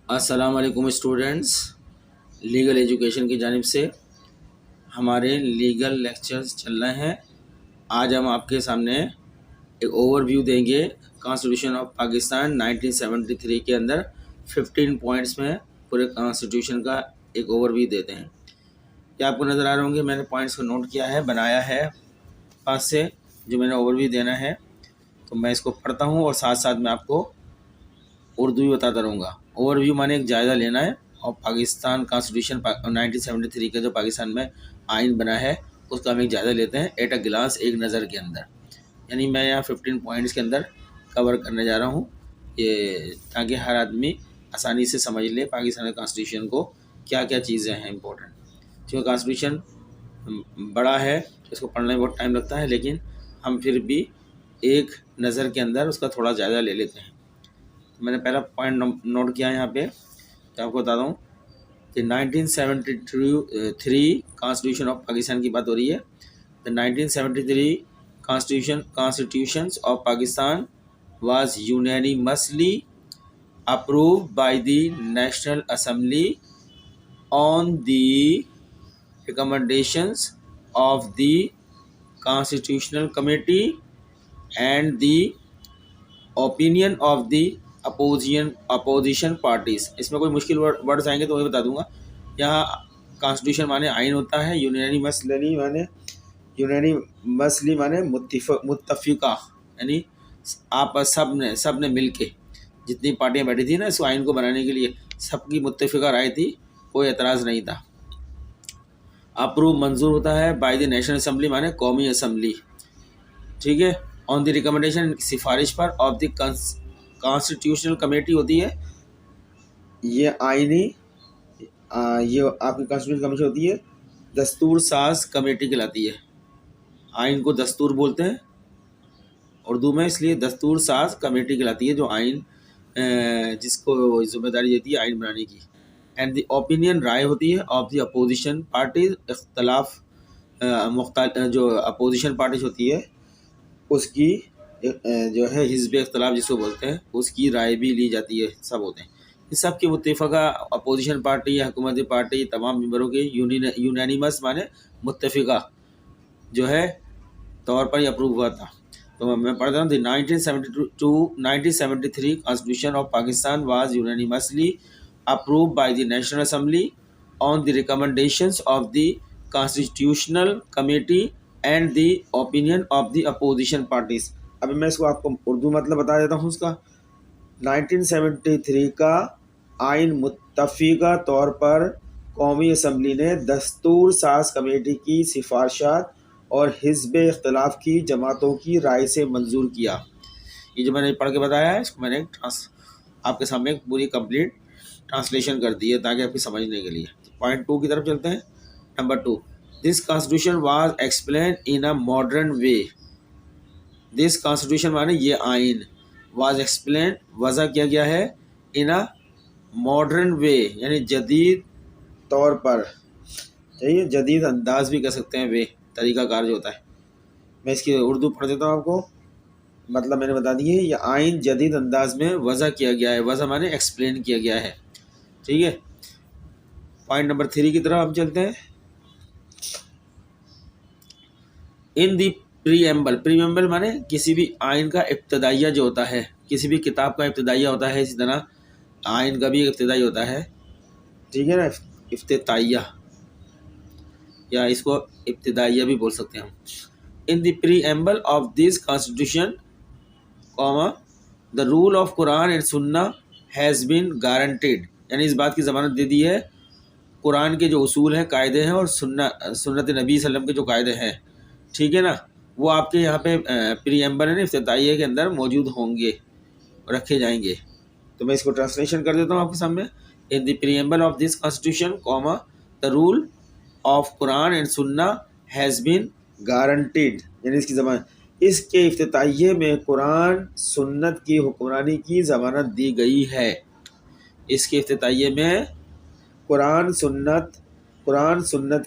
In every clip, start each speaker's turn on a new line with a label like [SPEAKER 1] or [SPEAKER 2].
[SPEAKER 1] अस्सलाम वालेकुम students. Legal education की जानिब से हमारे लीगल लेक्चर्स चल रहे हैं। आज हम आपके सामने एक ओवरव्यू देंगे कॉन्स्टिट्यूशन ऑफ पाकिस्तान 1973 के अंदर 15 पॉइंट्स में पूरे कॉन्स्टिट्यूशन का एक ओवरव्यू देते हैं। क्या आपको नज़र आ रहे होंगे, मैंने पॉइंट्स को नोट किया है, बनाया है पास से जो मैंने ओवरव्यू देना है। तो मैं इसको पढ़ता हूँ और साथ साथ मैं आपको उर्दू भी बताता रहूँगा। ओवरव्यू माने एक जायज़ा लेना है और पाकिस्तान कॉन्स्टिट्यूशन 1973 का जो पाकिस्तान में आइन बना है उसका हम एक जायज़ा लेते हैं एट अ गिलास, एक नज़र के अंदर। यानी मैं यहाँ 15 पॉइंट्स के अंदर कवर करने जा रहा हूँ, ये ताकि हर आदमी आसानी से समझ ले पाकिस्तान कॉन्स्टिट्यूशन को क्या क्या चीज़ें हैं इंपॉर्टेंट। क्योंकि कॉन्स्टिट्यूशन बड़ा है, इसको पढ़ने में बहुत टाइम लगता है, लेकिन हम फिर भी एक नज़र के अंदर उसका थोड़ा ज़्यादा ले लेते हैं। मैंने पहला पॉइंट नोट किया है यहाँ पे, तो आपको बताता हूँ कि 1973 कॉन्स्टिट्यूशन ऑफ पाकिस्तान की बात हो रही है। The 1973 constitutions of Pakistan was unanimously approved by the National Assembly on the recommendations of the Constitutional Committee and the opinion of the opposition parties. इसमें कोई मुश्किल वर्ड्स आएंगे तो वही बता दूंगा। यहाँ कॉन्स्टिट्यूशन माने आइन होता है, यूनानिमसली माने मुत्तफिका, यानी आप सब ने मिल के, जितनी पार्टियां बैठी थी ना इस आइन को बनाने के लिए, सबकी मुत्तफिका राय थी, कोई एतराज़ नहीं था। अप्रूव मंजूर होता है बाय द नेशनल असम्बली माने कौमी असम्बली, ठीक है। ऑन द रिकमेंडेशन, सिफारिश पर, ऑफ द कॉन्स्टिट्यूशनल कमेटी होती है, ये आईनी ये आपकी कॉन्स्टिट्यूशनल कमेटी होती है, दस्तूर साज कमेटी कहलाती है। आइन को दस्तूर बोलते हैं उर्दू में, इसलिए दस्तूर साज कमेटी कहलाती है जो आइन जिसको जिम्मेदारी देती है आइन बनाने की। एंड द ओपिनियन, राय होती है, ऑफ द अपोजिशन पार्टीज, इख्तलाफ जो अपोजिशन पार्टीज होती है उसकी जो है हिज़्ब इख्तलाफ जिसको बोलते हैं, उसकी राय भी ली जाती है, सब होते हैं। इस सब की मुत्तफ़िका अपोजिशन पार्टी या हुकूमती पार्टी तमाम मेंबरों के यूनानिमस माने मुत्तफ़िका जो है तौर पर ही अप्रूव हुआ था। तो मैं पढ़ता हूँ, 1973 constitution of Pakistan was unanimously approve by the national assembly on the recommendations of the constitutional committee and the opinion of the opposition parties. अभी मैं इसको आपको उर्दू मतलब बता देता हूँ उसका। 1973 का आइन मुत्तफ़िका तौर पर कौमी असम्बली ने दस्तूर साज कमेटी की सिफारशात और हिज़्ब इख्तलाफ की जमातों की राय से मंजूर किया। ये जो मैंने पढ़ के बताया है इसको मैंने आपके सामने एक पूरी कंप्लीट ट्रांसलेशन कर दी है ताकि आपकी समझने के लिए। पॉइंट 2 की तरफ चलते हैं। Number 2, this constitution was explain in a modern way. This constitution माने ये आइन, वाज एक्सप्लेन वजह किया गया है, इन अ मॉडर्न वे यानी जदीद तौर पर, चाहिए जदीद अंदाज भी कह सकते हैं, वे तरीक़ाकार जो होता है। मैं इसकी उर्दू पढ़ देता हूँ आपको, मतलब मैंने बता दी है, ये आइन जदीद अंदाज में वजह किया गया है, वजह माने एक्सप्लेन किया गया है, ठीक है। पॉइंट नंबर 3 की तरफ हम चलते हैं। इन दी प्रीएम्बल माने किसी भी आइन का इब्तदाइया जो होता है, किसी भी किताब का इब्तदाइया होता है, इसी तरह आइन का भी इब्तदाई होता है, ठीक है ना, इफ्तिताइया, या इसको इब्तदाइया भी बोल सकते हैं हम। In the preamble of this constitution comma the rule of Quran and सुन्ना हैज़ बीन गारंटेड, यानी इस बात की ज़मानत दे दी है कुरान के जो उसूल हैं, कायदे हैं, और सुन्नत नबी सल्लम के जो कायदे हैं, ठीक है ना, वो आपके यहाँ पे प्रीएम्बल है इफ्तिताइया के अंदर मौजूद होंगे, रखे जाएंगे। तो मैं इसको ट्रांसलेशन कर देता हूँ आपके सामने। In the preamble of this constitution comma the rule of Quran and सुन्ना हैज़ बीन गारंटीड, यानी इसकी ज़मानत, इसके इफ्तिताइये में कुरान सुन्नत की हुक्मरानी की ज़मानत दी गई है। इसके इफ्तिताइये में कुरान सुन्नत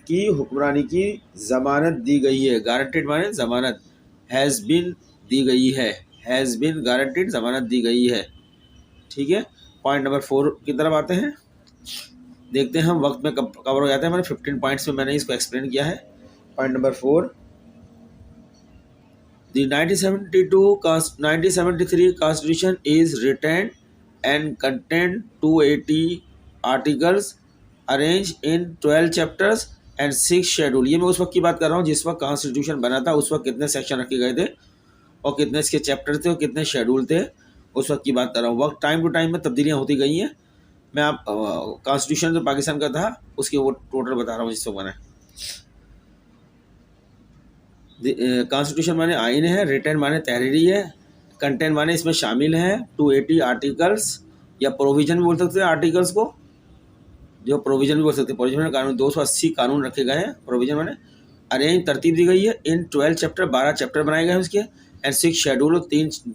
[SPEAKER 1] की हुक्मरानी की ज़मानत दी गई है। गारंटेड माने ज़मानत, हैज़ बीन दी गई है, हैज़ बीन गारंटेड ज़मानत दी गई है, ठीक है। पॉइंट नंबर 4 की तरफ आते हैं। देखते हैं हम वक्त में कवर हो जाते हैं। मैंने 15 पॉइंट्स में मैंने इसको एक्सप्लेन किया है। Point number 4, The 1973 Constitution is written and contained 280 articles arranged in 12 chapters and 6 schedule. ये मैं उस वक्त की बात कर रहा हूँ जिस वक्त कॉन्स्टिट्यूशन बना था। उस वक्त कितने सेक्शन रखे गए थे और कितने इसके चैप्टर थे और कितने शेड्यूल थे, उस वक्त की बात कर रहा हूँ। वक्त टाइम टू टाइम में तब्दीलियाँ होती गई हैं। मैं आप कॉन्स्टिट्यूशन जो पाकिस्तान का था उसकी वो टोटल बता रहा हूँ जिस वक्त बना है। कॉन्स्टिट्यूशन माने आइन है, रिटर्न माने तहरीरी है, कंटेंट माने इसमें शामिल है 280 आर्टिकल्स या प्रोविजन भी बोल सकते हैं आर्टिकल्स को, जो प्रोविजन भी बोल सकते हैं। प्रोविजन में कानून 280 कानून रखे गए हैं। प्रोविजन माने अरेंज तरतीब दी गई है इन 12 चैप्टर, 12 चैप्टर बनाए गए हैं उसके, एंड 6 शेड्यूल,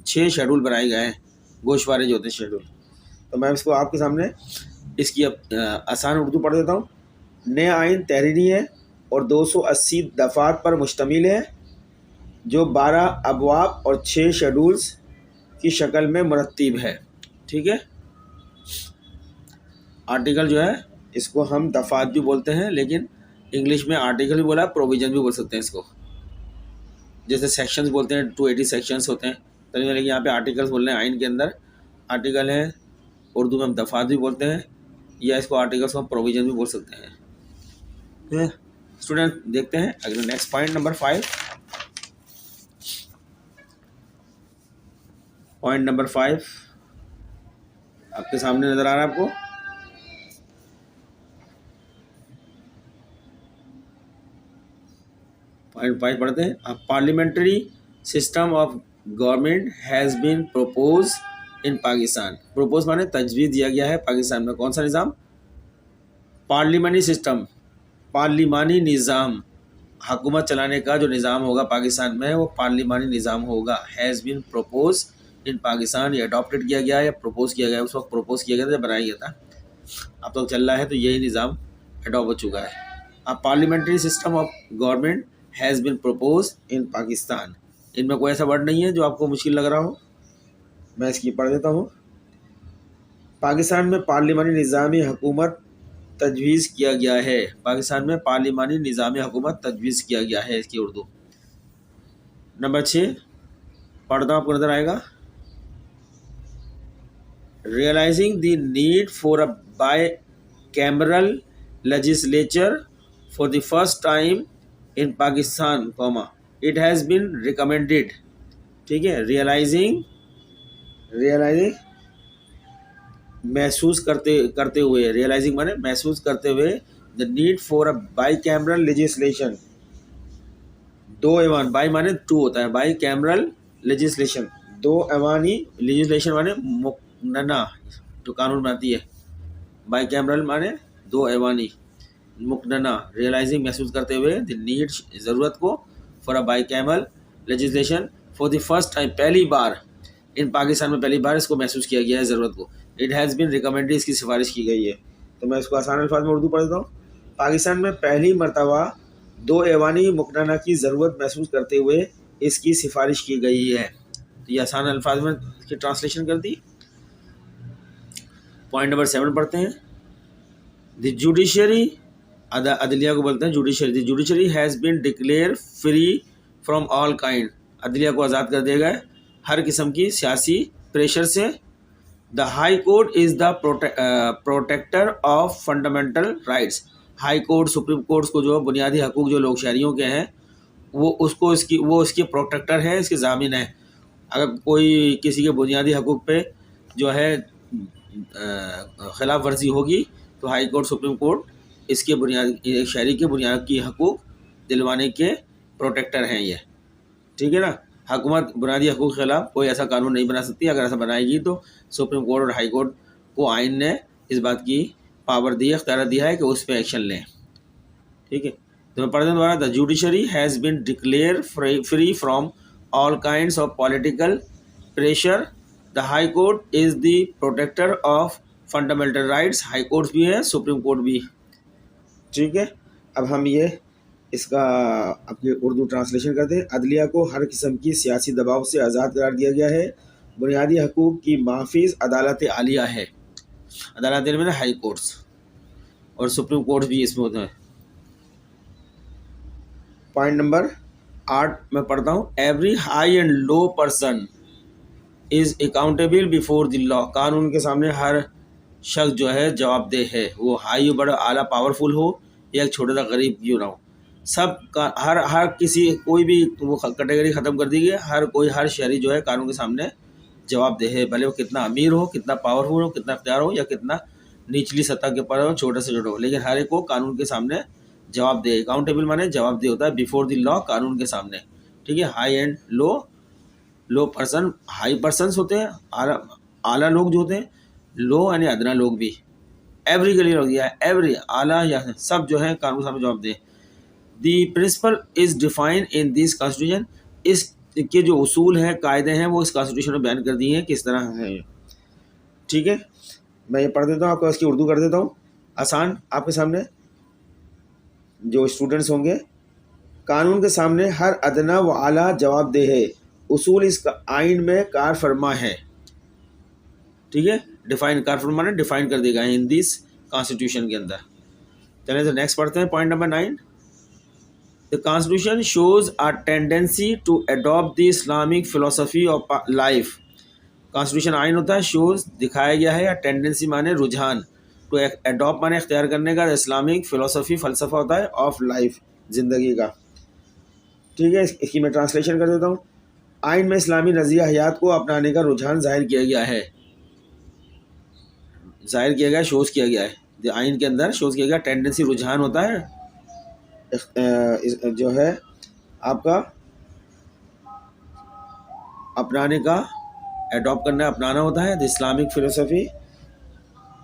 [SPEAKER 1] 6 शेड्यूल बनाए गए हैं, गोशवारे जो होते हैं शेड्यूल। तो मैं इसको आपके सामने इसकी आसान उर्दू पढ़ देता हूँ। नया आइन तहरीरी है और 280 दफ़ात पर मुश्तमिल है, जो 12 अबवाब और 6 शेड्यूल्स की शक्ल में मुरत्तिब है। ठीक है। आर्टिकल जो है इसको हम दफ़ात भी बोलते हैं, लेकिन इंग्लिश में आर्टिकल भी बोला, प्रोविज़न भी बोल सकते हैं इसको। जैसे सेक्शंस बोलते हैं, 280 सेक्शंस होते हैं, तो लेकिन यहाँ पे आर्टिकल्स बोल रहे हैं। आइन के अंदर आर्टिकल है, उर्दू में हम दफ़ात भी बोलते हैं, या इसको आर्टिकल्स को हम प्रोविज़न भी बोल सकते हैं। स्टूडेंट देखते हैं अगले next point number 5। Point number 5 आपके सामने नजर आ रहा है आपको। पॉइंट 5 पढ़ते हैं। A parliamentary system of government has been propose in Pakistan. Propose माने तजवीज़ दिया गया है पाकिस्तान में। कौन सा निज़ाम? पार्लियामानी सिस्टम, पार्लिमानी निज़ाम। हुकूमत चलाने का जो निज़ाम होगा पाकिस्तान में वो पार्लिमानी निज़ाम होगा। Has been propose in Pakistan, ये अडॉप्टेड किया गया या प्रपोज किया गया। उस वक्त प्रपोज किया गया था जब बनाया गया था, अब तो चल रहा है, तो यही निज़ाम अडॉप्ट हो चुका है। अब parliamentary system of government has been propose in Pakistan. इनमें कोई ऐसा वर्ड नहीं है जो आपको मुश्किल लग रहा हो। मैं इसकी पढ़ देता हूँ। पाकिस्तान में पार्लिमानी निज़ामी हुकूमत तजवीज़ किया गया है। पाकिस्तान में पार्लिमानी निज़ामी हुकूमत तजवीज़ किया गया है, इसकी उर्दू। नंबर 6 पढ़ता हूँ, आपको नज़र आएगा। Realizing the need for a bicameral legislature for the first time in Pakistan, it has been recommended। ठीक है। realizing महसूस करते हुए, realizing माने महसूस करते हुए, the need for a bicameral legislation, 2 ऐवान, by माने 2 होता है, bicameral legislation, 2 ऐवानी, legislation माने मुकन्ना जो कानून बनाती है, बाई कैमरल माने 2 ऐवानी, मुकन्ना रियलाइजिंग महसूस करते हुए, द नीड ज़रूरत को, for a by cameral legislation for the first time, पहली बार इन पाकिस्तान में पहली बार इसको महसूस किया गया है ज़रूरत को। इट हैज़ बीन रिकमेंडेड, इसकी सिफारिश की गई है। तो मैं इसको आसान अल्फाज में उर्दू पढ़ देता हूँ। पाकिस्तान में पहली मरतबा 2 ऐवानी मुकन्ना की ज़रूरत महसूस करते हुए इसकी सिफारिश की गई है। तो ये आसान अल्फाज में इसकी ट्रांसलेशन कर दी। पॉइंट नंबर 7 पढ़ते हैं। द जुडिशरी, अदलिया को बोलते हैं judiciary. The judiciary has been declare free from all kind. अदलिया को आज़ाद कर दिया गया है हर किस्म की सियासी प्रेशर से। The high court is the protector of fundamental rights. High court, supreme court को जो बुनियादी हकूक़ जो लोग शहरियों के हैं वो उसके प्रोटेक्टर है, इसके ज़ामिन है। अगर कोई किसी के बुनियादी हकूक़ पे जो है ख़िलाफ़ वर्जी होगी तो हाई कोर्ट, सुप्रीम कोर्ट इसके बुनियादी, शहरी के बुनियादी हकूक़ दिलवाने के प्रोटेक्टर हैं ये। ठीक है ना। हुकूमत बुनियादी हकूक़ के ख़िलाफ़ कोई ऐसा कानून नहीं बना सकती। अगर ऐसा बनाएगी तो सुप्रीम कोर्ट और हाई कोर्ट को आइन ने इस बात की पावर दी है, इख्तियार दिया है कि उस पर एक्शन लें। ठीक है। तो मैं पढ़ने द्वारा, the judiciary has been declare free from all kinds of political pressure. The high court is the protector of fundamental rights. High court भी है, सुप्रीम कोर्ट भी। ठीक है। अब हम ये इसका अपनी उर्दू ट्रांसलेशन करते हैं। अदलिया को हर किस्म की सियासी दबाव से आज़ाद करार दिया गया है। बुनियादी हकूक़ की माफिज अदालत आलिया है। अदालतें में हाई कोर्ट्स और सुप्रीम कोर्ट भी इसमें होते हैं। पॉइंट नंबर 8 मैं पढ़ता हूँ। Every high and low person is accountable before the law. कानून के सामने हर शख्स जो है जवाबदेह है, वो हाई बड़ा आला पावरफुल हो या एक छोटा सा गरीब क्यों ना हो। सब का हर हर किसी कोई भी वो कैटेगरी ख़त्म कर दी गई है। हर कोई हर शहरी जो है कानून के सामने जवाबदेह है, भले वो कितना अमीर हो, कितना पावरफुल हो, कितना अख्तियार हो या कितना निचली सतह के पर हो, छोटे से छोटा हो, लेकिन हर एक को कानून के सामने जवाबदेह। अकाउंटेबल माने जवाबदेह होता है बिफोर द लॉ, कानून के सामने। ठीक है। High and low person, high persons होते हैं आला लोग जो होते हैं, लो यानी अदना लोग भी, एवरी के लिए हो गया एवरी आला या सब जो है कानून के सामने जवाबदेह। The principle is defined in this constitution. इसके जो उसूल हैं, कायदे हैं, वो इस कॉन्स्टिट्यूशन में बयान कर दिए हैं किस तरह है। ठीक है, मैं ये पढ़ देता हूँ आपको, इसकी उर्दू कर देता हूँ आसान आपके सामने। जो स्टूडेंट्स होंगे, कानून के सामने हर अदना व आला जवाबदेह है। उसूल इस आइन में कार फरमा है। ठीक है, डिफाइन कार फरमा ने डिफाइन कर दिया गया है इन दिस कॉन्स्टिट्यूशन के अंदर। चलिए तो नेक्स्ट पढ़ते हैं point number 9। The Constitution shows a tendency to adopt the Islamic philosophy of life. Constitution आइन होता है, shows दिखाया गया है, या टेंडेंसी माने रुझान, तो adopt माने इख्तियार करने का, इस्लामिक फिलोसफी फलसफा होता है ऑफ लाइफ, ज़िंदगी का। ठीक है, इसकी मैं ट्रांसलेशन कर देता हूँ। आइन में इस्लामी नज़रिया हयात को अपनाने का रुझान जाहिर किया गया है, शोज़ किया गया है। आइन के अंदर शोज़ किया गया, टेंडेंसी रुझान होता है जो है आपका अपनाने का, एडॉप्ट करना, अपनाना होता है। द इस्लामिक फ़िलोसफी,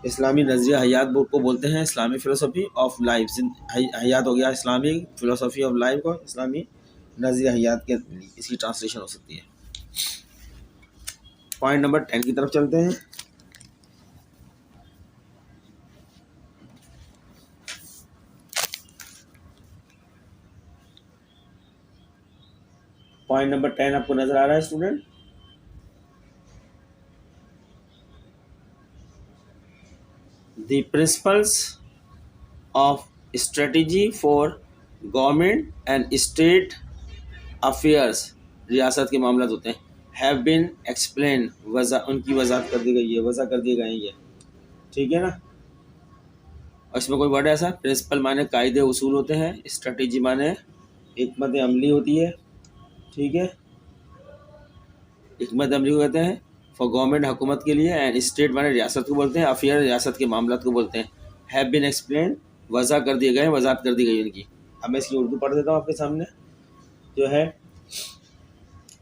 [SPEAKER 1] इस्लामी नज़रिया हयात को बोलते हैं इस्लामिक फ़िलोसफी ऑफ लाइफ। हयात हो गया इस्लामिक फ़िलोसफी ऑफ लाइफ को इस्लामी नज़रिया हयात के इसकी ट्रांसलेशन हो सकती है। पॉइंट नंबर 10 की तरफ चलते हैं। पॉइंट नंबर 10 आपको नजर आ रहा है student? The principles of strategy for government and state affairs, रियासत के मामला होते हैं, हैव बीन एक्सप्लेन, उनकी वजाहत कर दी गई है, वजह कर दिए गए हैं ये। ठीक है ना। और इसमें कोई वर्ड ऐसा, प्रिंसिपल माने कायदे उसूल होते हैं, स्ट्रेटजी माने हिकमत अमली होती है। ठीक है, हिकमत अमली को कहते हैं फॉर गवर्नमेंट, हुकूमत के लिए, एंड स्टेट माने रियासत को बोलते हैं, अफेयर रियासत के मामला को बोलते हैं। हैव बीन एक्सप्लेन, वजह कर दिए गए, वजाहत कर दी गई उनकी। अब मैं इसकी उर्दू पढ़ देता हूँ आपके सामने। जो है,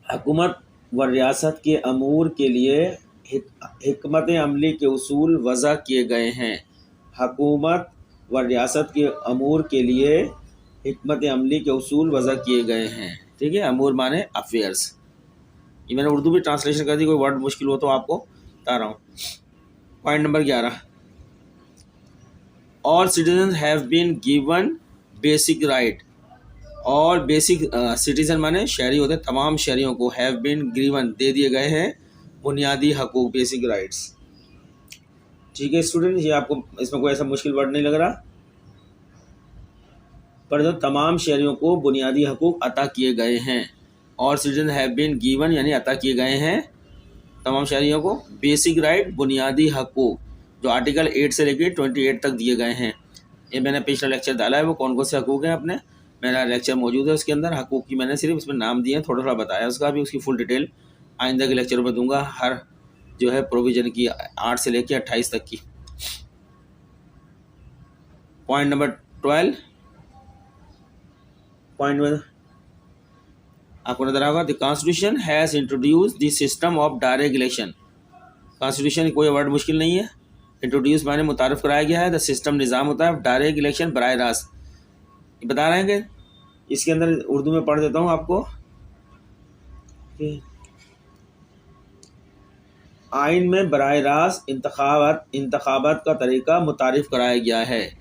[SPEAKER 1] हुकूमत व रियासत के अमूर के लिए हिकमत अमली के उसूल वज़ा किए गए हैं। हुकूमत व रियासत के अमूर के लिए हिकमत अमली के उसूल वज़ा किए गए हैं। ठीक है, अमूर माने अफेयर्स। ये मैंने उर्दू भी ट्रांसलेशन कर दी, कोई वर्ड मुश्किल हो तो आपको बता रहा हूँ। Point number 11। All citizen have been given basic right. All basic citizen माने शहरी होते हैं, तमाम शहरियों को हैव बीन गिवन दे दिए गए हैं बुनियादी हकूक, बेसिक राइट्स। ठीक है स्टूडेंट, ये आपको इसमें कोई ऐसा मुश्किल वर्ड नहीं लग रहा, पर जो तमाम शहरियों को बुनियादी हकूक अता किए गए हैं। All citizen have been given यानी अता किए गए हैं तमाम शहरियों को बेसिक राइट, बुनियादी हकूक, जो आर्टिकल 8 से लेकर 28 तक दिए गए हैं। ये मैंने पिछला लेक्चर डाला है, वो कौन कौन से हकूक हैं अपने, मेरा लेक्चर मौजूद है उसके अंदर। हकूक की मैंने सिर्फ उसमें नाम दिए हैं, थोड़ा थोड़ा बताया उसका भी, उसकी फुल डिटेल आइंदा के लेक्चर में दूंगा, हर जो है प्रोविजन की 8 से लेकर 28 तक की। पॉइंट नंबर 12, पॉइंट में आपको नजर आएगा, the constitution has introduce the system of direct election. Constitution कोई वर्ड मुश्किल नहीं है, इंट्रोड्यूस माने मुतारफ़ कराया गया है, द सिस्टम निज़ाम होता है डायरेक्ट इलेक्शन, बराह रास्त। बता रहे हैं कि इसके अंदर उर्दू में पढ़ देता हूँ आपको। आइन में बराह रास्त इंतखाबात का तरीका मुतारिफ़ कराया गया है।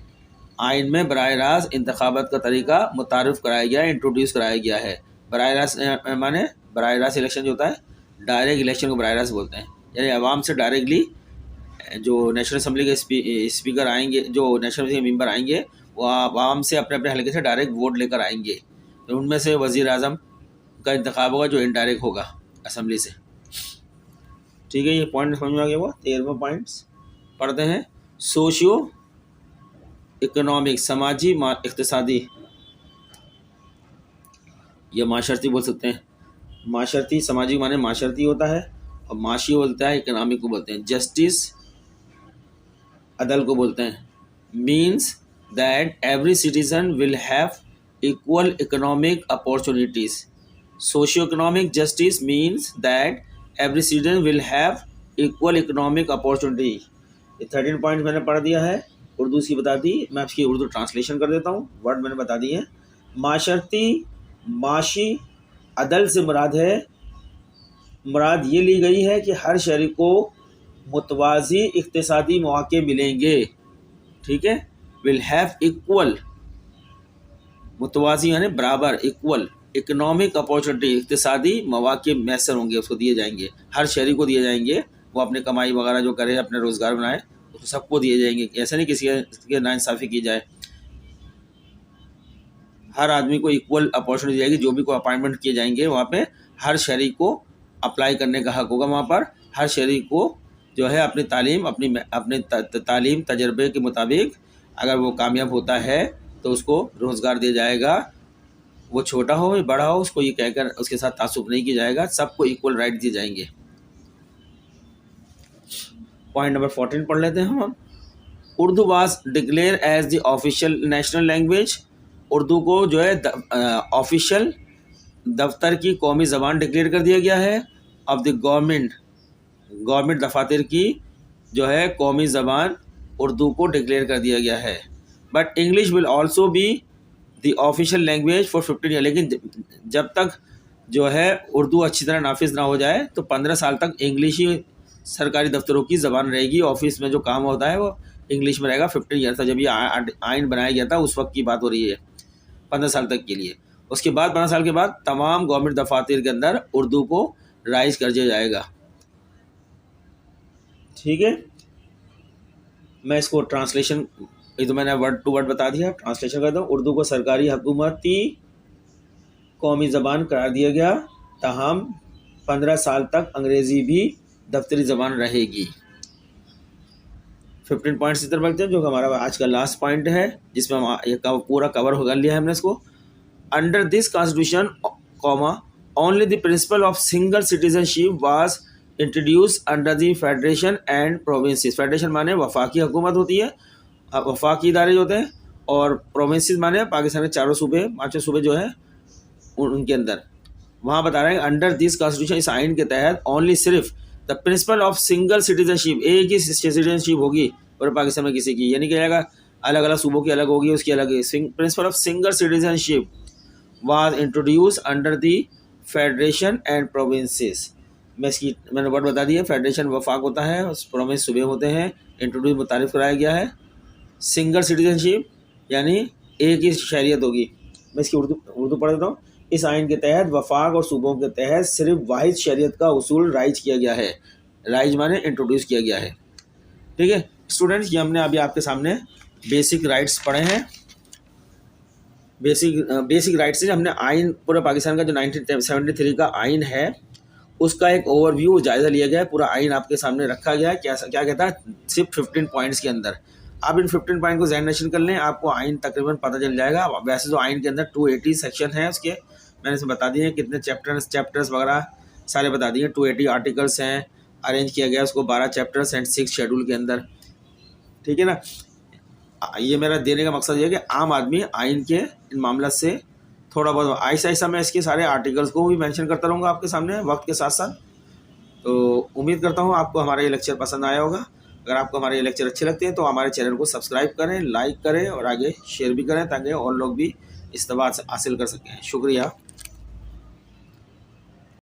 [SPEAKER 1] आइन में बराह रास्त इंतखाबात का तरीका मुतारिफ़ कराया गया है, इंट्रोड्यूस कराया गया है। बराह रास्त माने बराह रास्त इलेक्शन जो होता है, डायरेक्ट इलेक्शन को बराह रास्त बोलते हैं, यानी आवाम से डायरेक्टली जो नेशनल असम्बली के स्पीकर आएंगे, जो नेशनल असम्बली के मेंबर आएंगे, वो आवाम से अपने अपने हल्के से डायरेक्ट वोट लेकर आएंगे। तो उनमें से वज़ीर आज़म का इंतखाब होगा जो इनडायरेक्ट होगा असम्बली से। ठीक है, ये पॉइंट समझ में आ गया। हुआ 13वां पॉइंट्स पढ़ते हैं। सोशियो इकोनॉमिक, समाजी इक़्तिसादी या माशरती बोल सकते हैं। माशरती, समाजी माने माशरती होता है, और माशी बोलता है इकोनॉमिक को बोलते हैं। जस्टिस अदल को बोलते हैं। Means that every citizen will have equal economic opportunities. Socio economic justice means that every citizen will have equal economic opportunity. ये 13 पॉइंट मैंने पढ़ दिया है, उर्दू की बता दी। मैं इसकी उर्दू ट्रांसलेशन कर देता हूँ, वर्ड मैंने बता दिए हैं। माशरती, माशी अदल से मुराद ये ली गई है कि हर शहरी को मुतवाज़ी इक़्तिसादी मौक़े मिलेंगे। ठीक है, विल हैव इक्वल, मुतवाज़ी यानी बराबर, इक्वल इकोनॉमिक अपॉर्चुनिटी, इक़्तिसादी मौक़े मैसर होंगे, उसको दिए जाएंगे, हर शहरी को दिए जाएंगे। वो अपने कमाई वगैरह जो करे, अपने रोज़गार बनाए, तो सबको दिए जाएंगे। ऐसा नहीं किसी के नाइंसाफ़ी की जाए, हर आदमी को इक्वल अपॉर्चुनिटी दी जाएगी। जो भी कोई अपॉइंटमेंट किए जाएंगे वहाँ पे हर शहरी को अप्लाई करने का हक होगा। वहाँ पर हर शहरी को जो है अपनी तालीम, अपने तालीम तजर्बे के मुताबिक अगर वो कामयाब होता है तो उसको रोज़गार दिया जाएगा। वो छोटा हो या बड़ा हो, उसको ये कहकर उसके साथ तासुब नहीं किया जाएगा, सबको इक्वल राइट दिए जाएंगे। पॉइंट नंबर 14 पढ़ लेते हैं हम। Urdu was declare as the official national language. Urdu को जो है ऑफिशियल दफ्तर की कौमी ज़बान डिक्लेयर कर दिया गया है। ऑफ द गवर्नमेंट दफातर की जो है कौमी ज़बान उर्दू को डिक्लेयर कर दिया गया है। But English will also be the official language for 15 year. लेकिन जब तक जो है उर्दू अच्छी तरह नाफिज ना हो जाए तो 15 साल तक इंग्लिश ही सरकारी दफ्तरों की ज़बान रहेगी। ऑफिस में जो काम होता है वो इंग्लिश में रहेगा 15 ईयर तक। जब ये आइन बनाया गया था उस वक्त की बात हो रही है, 15 साल तक के लिए। उसके बाद 15 साल के बाद तमाम गवर्नमेंट दफातर के अंदर उर्दू को राइज कर दिया जाएगा। ठीक है, मैं इसको ट्रांसलेशन, ये तो मैंने वर्ड टू वर्ड बता दिया, ट्रांसलेशन करता हूँ। उर्दू को सरकारी हुकूमती कौमी ज़बान करार दिया गया, ताहम 15 साल तक अंग्रेज़ी भी दफ्तरी ज़बान रहेगी। 15 पॉइंट्स इधर बढ़ते हैं, जो हमारा आज का लास्ट पॉइंट है, जिसमें हम ये पूरा कवर कर लिया है हमने इसको। Under this constitution comma only the principle of single citizenship was introduce under the federation and provinces. Federation माने वफाकी हुकूमत होती है, वफाकी इदारे होते हैं, और प्रोविंसेस माने पाकिस्तान के 4 सूबे, 5 सूबे जो है उनके अंदर। वहाँ बता रहे हैं अंडर दिस कॉन्स्टिट्यूशन, इस आइन के तहत ओनली सिर्फ the principle of single citizenship, एक ही सिटीजनशिप होगी पूरे पाकिस्तान में किसी की, यानी कि जाएगा अलग अलग सूबों की अलग होगी, उसकी अलग। Principle of single citizenship was introduce under the federation and provinces. मैंने वर्ड बता दिया। फेडरेशन वफाक होता है, प्रोविंस सूबे होते हैं। इंट्रोड्यूस मुतारिफ कराया गया है। सिंगल सिटीजनशिप यानी एक ही शहरियत होगी। मैं इसकी उर्दू पढ़ देता हूँ। इस आइन के तहत वफाक और सूबों के तहत सिर्फ वाहिद शरीयत का उसूल राइज किया गया है। राइज माने इंट्रोड्यूस किया गया है। ठीक है स्टूडेंट्स, ये हमने अभी आपके सामने बेसिक राइट्स पढ़े हैं। बेसिक राइट्स से हमने आइन पूरे पाकिस्तान का जो 1973 का आइन है उसका एक ओवरव्यू जायज़ा लिया गया है। पूरा आइन आपके सामने रखा गया है। क्या कहता है, सिर्फ 15 पॉइंट्स के अंदर आप इन 15 पॉइंट को ज़हन कर लें, आपको आइन तकरीबन पता चल जाएगा। वैसे तो आइन के अंदर 280 सेक्शन है, उसके मैंने इसे बता दिए हैं कितने चैप्टर्स वगैरह सारे बता दिए। 280 आर्टिकल्स हैं, अरेंज किया गया उसको 12 चैप्टर्स एंड 6 शेड्यूल के अंदर। ठीक है ना, ये मेरा देने का मकसद ये है कि आम आदमी आइन के इन मामला से थोड़ा बहुत आहिस्ता मैं इसके सारे आर्टिकल्स को भी मेंशन करता रहूँगा आपके सामने वक्त के साथ साथ। तो उम्मीद करता हूँ आपको हमारा ये लेक्चर पसंद आया होगा। अगर आपको हमारे ये लेक्चर अच्छे लगते हैं तो हमारे चैनल को सब्सक्राइब करें, लाइक करें और आगे शेयर भी करें ताकि और लोग भी इस बात से हासिल कर सकें। शुक्रिया।